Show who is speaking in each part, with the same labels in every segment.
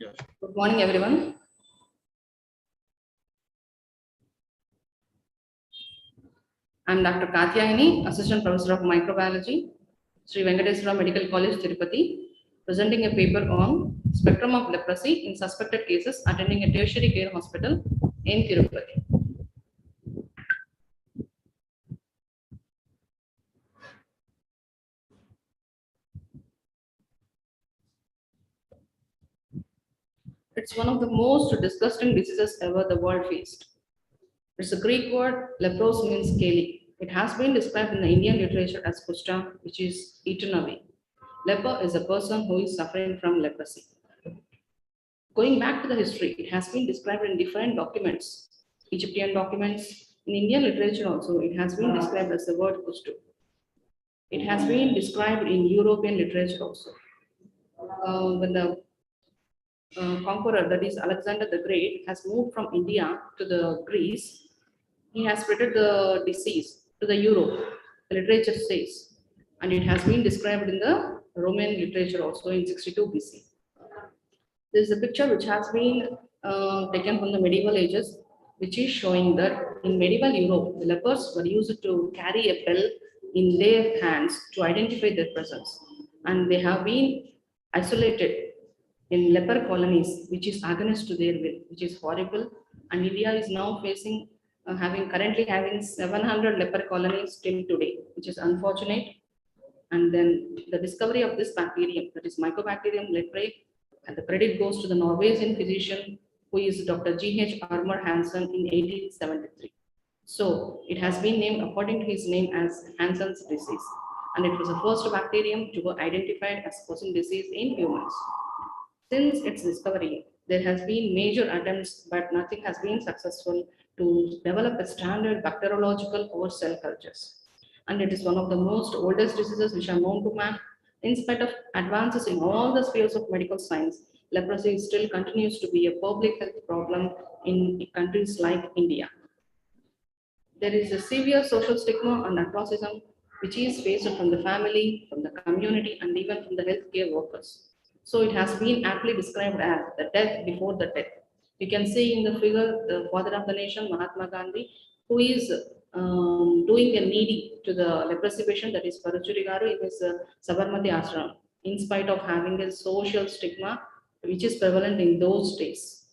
Speaker 1: Yeah.
Speaker 2: Good morning, everyone. I'm Dr. Katyayani, Assistant Professor of Microbiology, Sri Venkateswara Medical College, Tirupati, presenting a paper on spectrum of leprosy in suspected cases attending a tertiary care hospital in Tirupati. It's one of the most disgusting diseases ever the world faced. It's a Greek word, lepros means scaly. It has been described in the Indian literature as kushta, which is eaten away. Leper is a person who is suffering from leprosy. Going back to the history, it has been described in different documents, Egyptian documents, in Indian literature also, it has been described as the word kushtu. It has been described in European literature also. When the conqueror, that is Alexander the Great, has moved from India to the Greece, he has spread the disease to the Europe, the literature says, and it has been described in the Roman literature also in 62 BC. There is a picture which has been taken from the medieval ages, which is showing that in medieval Europe, the lepers were used to carry a bell in their hands to identify their presence. And they have been isolated in leper colonies, which is against to their will, which is horrible. And India is now facing, currently having 700 leper colonies till today, which is unfortunate. And then the discovery of this bacterium, that is Mycobacterium leprae, and the credit goes to the Norwegian physician who is Dr. G.H. Armour Hansen in 1873. So it has been named according to his name as Hansen's disease, and it was the first bacterium to be identified as causing disease in humans. Since its discovery, there has been major attempts, but nothing has been successful to develop a standard bacteriological or cell cultures. And it is one of the most oldest diseases which are known to man. In spite of advances in all the spheres of medical science, leprosy still continues to be a public health problem in countries like India. There is a severe social stigma and atrocitism which is faced from the family, from the community, and even from the healthcare workers. So it has been aptly described as the death before the death. You can see in the figure the father of the nation, Mahatma Gandhi, who is doing a needy to the leprosy patient, that is Paruchuri Garu, in his Sabarmati ashram, in spite of having a social stigma which is prevalent in those days.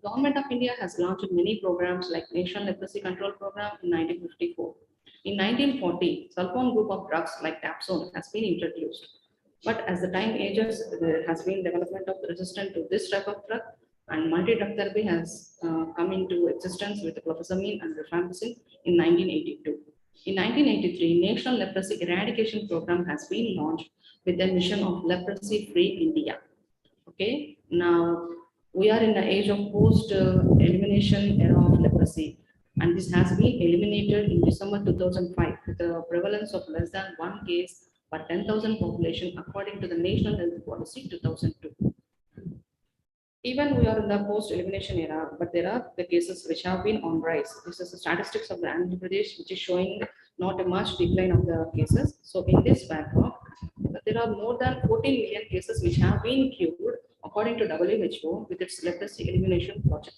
Speaker 2: Government of India has launched many programs like National Leprosy Control Program in 1954. In 1940, sulfone group of drugs like Dapsone has been introduced. But as the time ages, there has been development of resistance to this type of drug, and multi-drug therapy has come into existence with clofazimine and rifampicin in 1982. In 1983, National Leprosy Eradication Program has been launched with the mission of leprosy-free India. Okay, now we are in the age of post-elimination era of leprosy, and this has been eliminated in December 2005 with a prevalence of less than 1 case per 10,000 population according to the National Health Policy 2002. Even we are in the post-elimination era, but there are the cases which have been on rise. This is the statistics of the Andhra Pradesh, which is showing not a much decline of the cases. So in this backdrop, there are more than 14 million cases which have been cured according to WHO with its leprosy elimination project.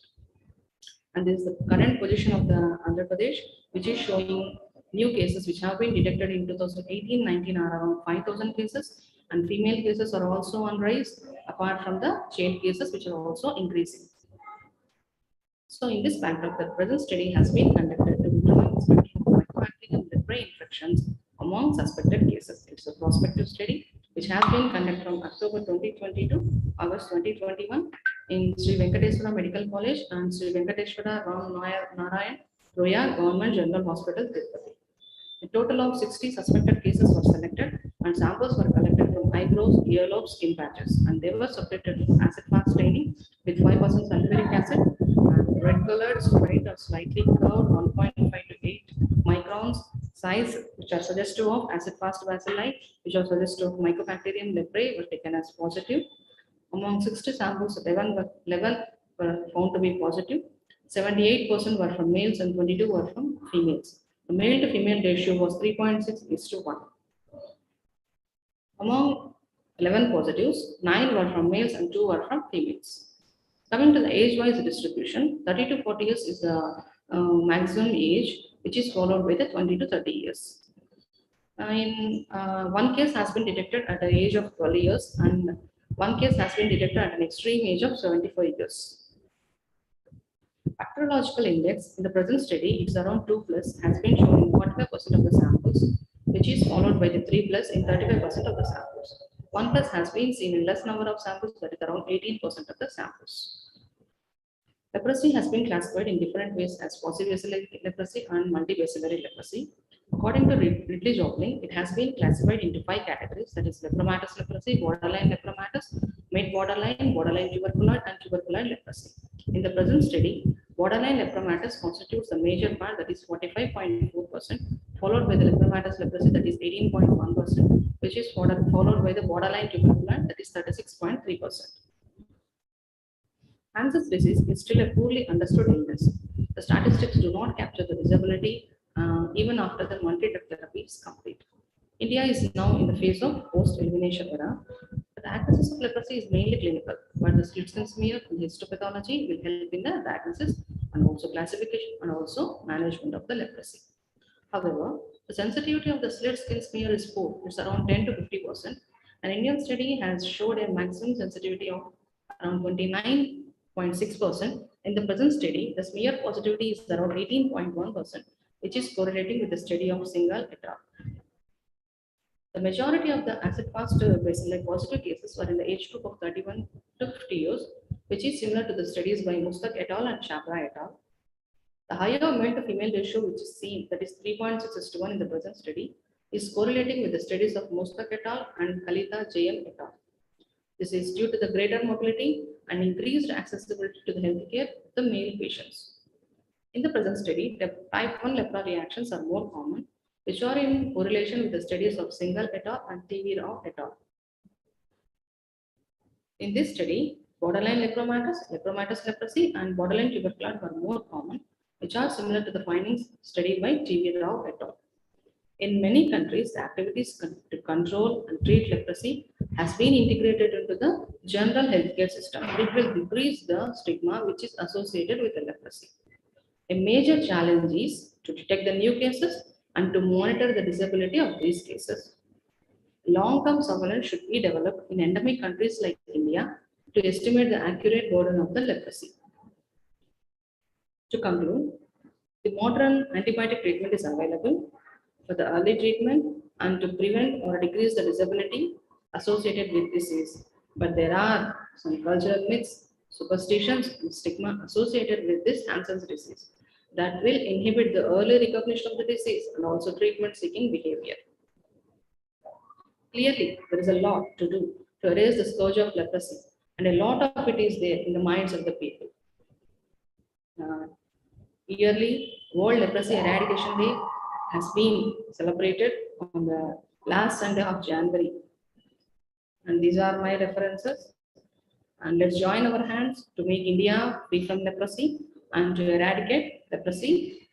Speaker 2: And this is the current position of the Andhra Pradesh, which is showing new cases which have been detected in 2018-19 are around 5,000 cases, and female cases are also on rise, apart from the child cases which are also increasing. So in this backdrop, the present study has been conducted to determine the spectrum of mycobacterium leprae infections among suspected cases. It's a prospective study which has been conducted from October 2020 to August 2021 in Sri Venkateswara Medical College and Sri Venkateswara Ram Narayan Roya Government General Hospital, Tirupati. A total of 60 suspected cases were selected, and samples were collected from eyebrows, earlobes, skin patches, and they were subjected to acid-fast staining with 5% sulfuric acid and red-colored, straight or slightly curved 1.5 to 8 microns size, which are suggestive of acid-fast bacilli, which are suggestive of Mycobacterium leprae, were taken as positive. Among 60 samples, 11 were found to be positive. 78% were from males and 22 were from females. The male to female ratio was 3.6:1. Among 11 positives, 9 were from males and 2 were from females. Coming to the age-wise distribution, 30 to 40 years is the maximum age, which is followed by the 20 to 30 years. One case has been detected at the age of 12 years, and one case has been detected at an extreme age of 75 years. Bacteriological index in the present study, it's around 2 plus, has been shown in 45% of the samples, which is followed by the 3 plus in 35% of the samples. 1 plus has been seen in less number of samples, that is around 18% of the samples. Leprosy has been classified in different ways as paucibacillary leprosy and multibacillary leprosy. According to Ridley Joplin, it has been classified into 5 categories, that is lepromatous leprosy, borderline lepromatous, mid-borderline, borderline tuberculoid, and tuberculoid leprosy. In the present study, borderline lepromatous constitutes the major part, that is 45.4%, followed by the lepromatous leprosy, that is 18.1%, which is followed by the borderline tuberculoid, that is 36.3%. Hansen's disease is still a poorly understood illness. The statistics do not capture the disability even after the multi-drug therapy is complete. India is now in the phase of post-elimination era. The diagnosis of leprosy is mainly clinical, but the slit skin smear and histopathology will help in the diagnosis and also classification and also management of the leprosy. However, the sensitivity of the slit skin smear is poor. It's around 10 to 50%. An Indian study has showed a maximum sensitivity of around 29.6%. In the present study, the smear positivity is around 18.1%, which is correlating with the study of single et al. The majority of the acid-fast bacilli positive cases were in the age group of 31 to 50 years, which is similar to the studies by Mustak et al. And Chhabra et al. The higher male to female ratio, which is seen, that is 3.6:1 in the present study, is correlating with the studies of Mustak et al. And Kalita JM et al. This is due to the greater mobility and increased accessibility to the healthcare of the male patients. In the present study, the type 1 lepra reactions are more common, which are in correlation with the studies of Singhal et al. And TV Rao et al. In this study, borderline lepromatous leprosy, and borderline tuberculosis are more common, which are similar to the findings studied by TV Rao et al. In many countries, the activities to control and treat leprosy has been integrated into the general healthcare system. It will decrease the stigma which is associated with the leprosy. A major challenge is to detect the new cases and to monitor the disability of these cases. Long-term surveillance should be developed in endemic countries like India to estimate the accurate burden of the leprosy. To conclude, the modern antibiotic treatment is available for the early treatment and to prevent or decrease the disability associated with disease. But there are some cultural myths, superstitions, and stigma associated with this Hansen's disease that will inhibit the early recognition of the disease and also treatment seeking behavior. Clearly, there is a lot to do to erase the scourge of leprosy, and a lot of it is there in the minds of the people. Yearly World Leprosy Eradication Day has been celebrated on the last Sunday of January. And these are my references. And let's join our hands to make India free from leprosy and to eradicate leprosy